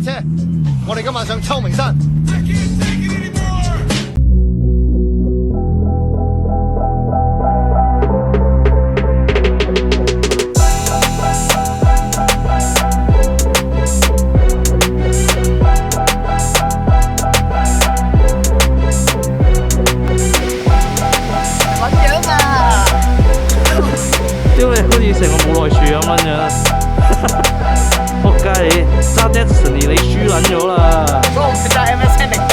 車，我哋今晚上秋名山。屌你，好似成個冇耐樹咁樣樣。仆街你揸 Destiny 你輸撚咗啦！所以我唔識揸 MSN 零燈。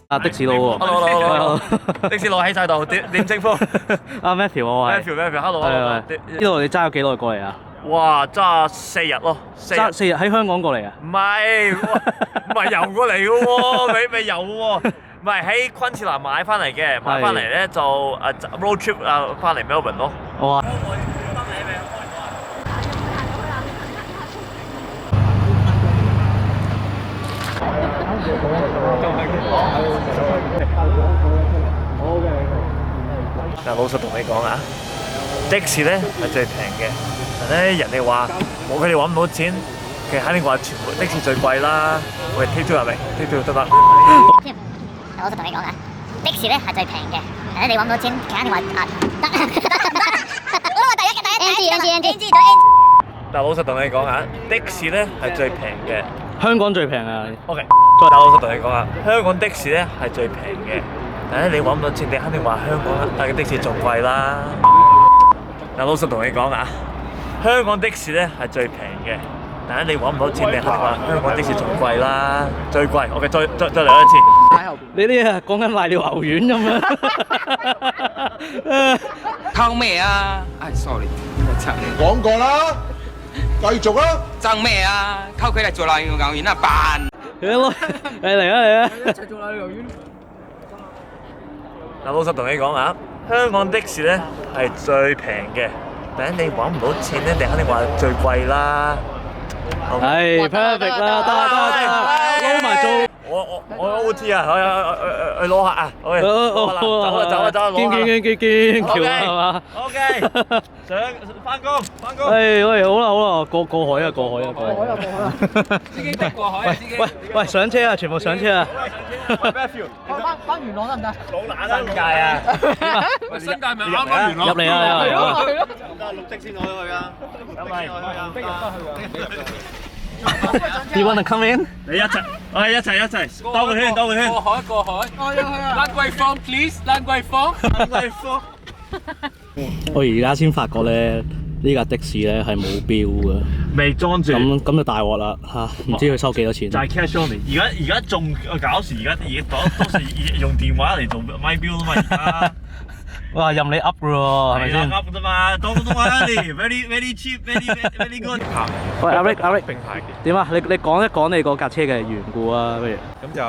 啊的士佬喎 ，hello， 的士佬喺晒度，點稱呼？阿 Matthew 我係 Matthew，hello，呢度你揸咗幾耐過嚟啊？哇，揸4日咯，揸4日喺香港過嚟啊？唔係遊過嚟嘅喎，未遊喎，唔係喺昆士蘭買翻嚟嘅，買翻嚟咧就road trip 翻嚟 Melbourne 咯。哇！但老實同你講啊，的士咧係最平嘅，但咧人哋話佢哋揾唔到錢，其實肯定話全部的士最貴啦。喂，Pt3係咪？Pt3得啦。老實同你講啊，的士咧係最平嘅，但咧你揾唔到錢，其實肯定話得。我都話第一。但老實同你講啊，的士咧係最平嘅。香港最平啊 ！OK， 但老實同你講啊，香港的士咧係最平嘅，但係你揾唔到錢，你肯定話香港的士仲貴啦。但老實同你講啊，香港的士咧係最平嘅，但係你揾唔到錢，你肯定話香港的士仲貴啦，最貴。OK， 再嚟一次。你啲啊講緊瀨尿牛丸咁樣。偷咩啊？唉 ，sorry， 講過啦，繼續啦。爭咩啊？偷佢嚟做瀨尿牛丸啊？扮！你嚟啊！一齊做瀨尿牛丸。嗱，老實同你講啊，香港的士咧係最平嘅，但係你揾唔到錢咧，你肯定話最貴啦。係 perfect 啦，得，撈埋做。我 OT 啊，去攞客啊，走，見橋啊，係嘛 ？OK， 上翻工。喂，好啦，過海啊！司機的過海啊！司機。喂，上車啊！全部上車啊！翻元朗得唔得？老懶新界啊！新界咪啱啱元朗入嚟啊！係咯。綠的先可以去啊！Do you wanna come in？ 你一齊，我哋一齊，兜個圈。過海。我要去啊！蘭桂坊 please， 蘭桂坊。我而家先發覺咧，呢架的士咧係冇錶嘅，未裝住。咁就大鑊啦嚇，唔知佢收幾多錢？就係 cash only。而家仲搞事，而家多數用電話嚟做咪錶啊嘛，而家。哇，任你 up 嘅喎，係咪先 ？up 啫嘛，多，very cheap，very good。喂，阿 Rick，點啊？你講一講你嗰架車嘅緣故啊，不如？咁就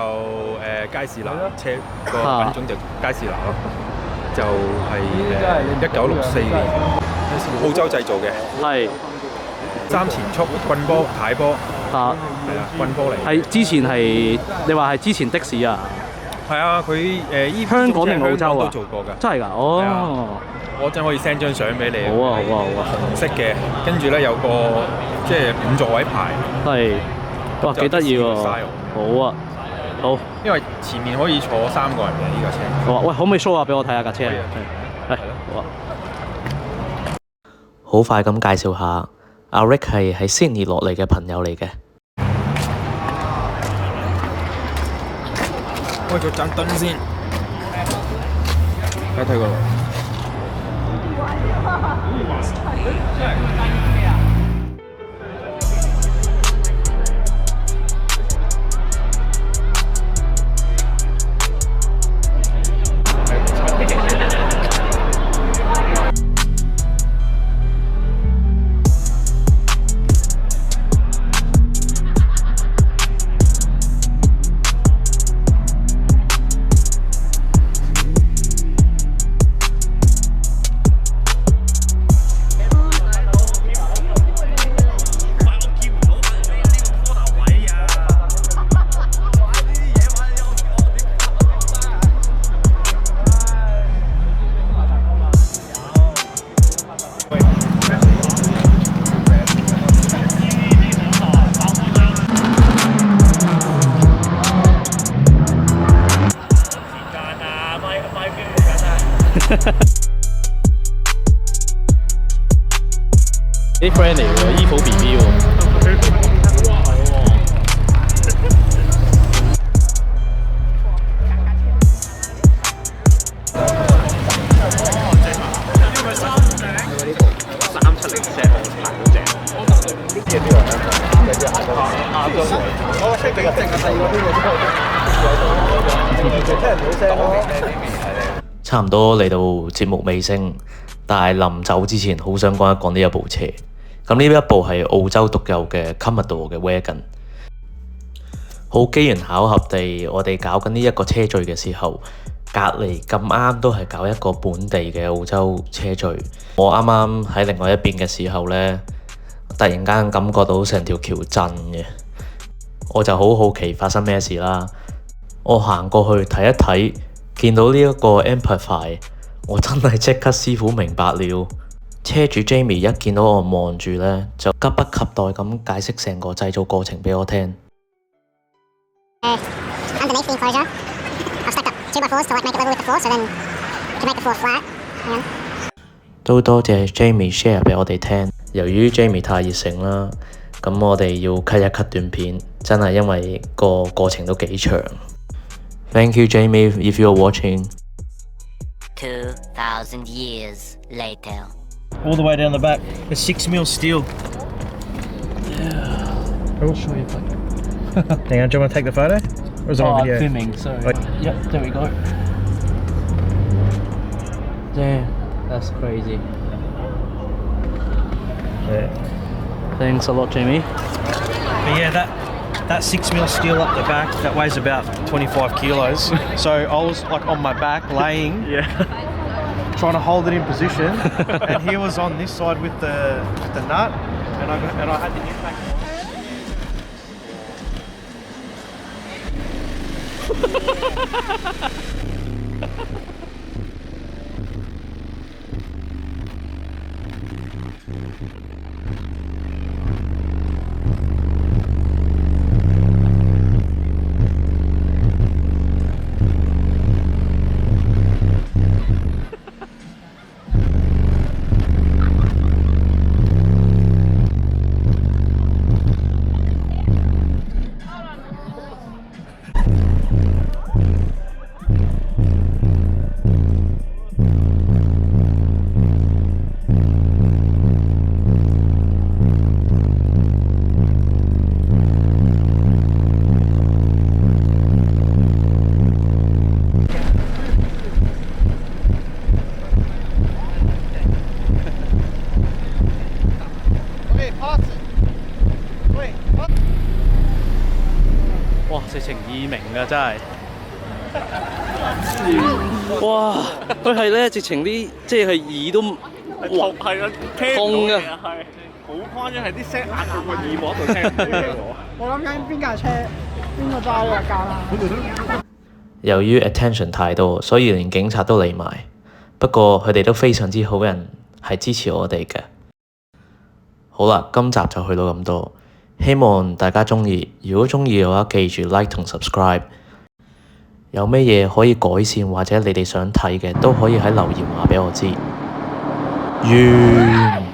佳士拿車個品種就佳士拿咯，就係1964年澳洲製造嘅，係3前速棍波軚波，係啊，棍波嚟。係之前係你話係之前的士啊？係啊，佢香港定澳洲啊？都做過㗎。真係㗎？哦，我真可以 send 張相俾你。好啊，紅色嘅，跟住咧有個即係5座位牌。係，哇，幾得意喎！好啊，好。因為前面可以坐3個人嘅呢架車。好啊，喂，可唔可以 show 下俾我睇下架車啊？係，好啊。好快咁介紹下，阿 Rick 係喺 Sydney 落嚟嘅朋友嚟嘅。開咗盞燈先，睇個路。啲 friend 嚟喎，衣服 BB 喎。差唔多嚟到節目尾聲，但係臨走之前好想講一講呢一部車。咁呢一部係澳洲獨有嘅 Commodore 嘅 wagon。好機緣巧合地，我哋搞緊呢一個車聚嘅時候，隔離咁啱都係搞一個本地嘅澳洲車聚。我啱啱喺另外一邊嘅時候呢，突然間感覺到成條橋震嘅，我就好好奇發生咩事啦。我行過去睇一睇，見到呢一個 amplify， 我真係即刻師傅明白了。車主 Jamie 一見到我望住呢，就急不及待咁解釋成個製造過程俾我聽。Underneath the enclosure, I've stuck up 2x4s to like make it level with the floor, so then you can make the floor flat. 都多謝 Jamie share 俾我哋聽。由於 Jamie 太熱誠啦，咁我哋要 cut 一 cut 段片，真係因為個過程都幾長。Thank you, Jamie, if you're watching. 2,000 years later. All the way down the back. It's 6mm steel. Yeah. I'll show you if I can. Hang on, do you want to take the photo? Or is it on video? Filming, sorry. Yep, there we go. Damn, that's crazy. Yeah. Thanks a lot, Jamie. But yeah, that 6mm steel up the back, that weighs about 25 kilos. So I was like on my back laying, trying to hold it in position, and he was on this side with the nut, and I had the impact. Yeah. 哇！直情易明啊，真係。哇！佢係咧，直情啲即係耳都哇係啊，痛啊！係好誇張，係啲聲壓到個耳膜度聽唔到嘅喎。我諗緊邊架車邊個揸呢架啦。由於 attention 太多，所以連警察都嚟埋。不過佢哋都非常之好人，係支持我哋嘅。好啦，今集就去到咁多，希望大家鍾意。如果鍾意嘅話，記住 like 同 subscribe。有咩嘢可以改善或者你哋想睇嘅，都可以喺留言話俾我知。完。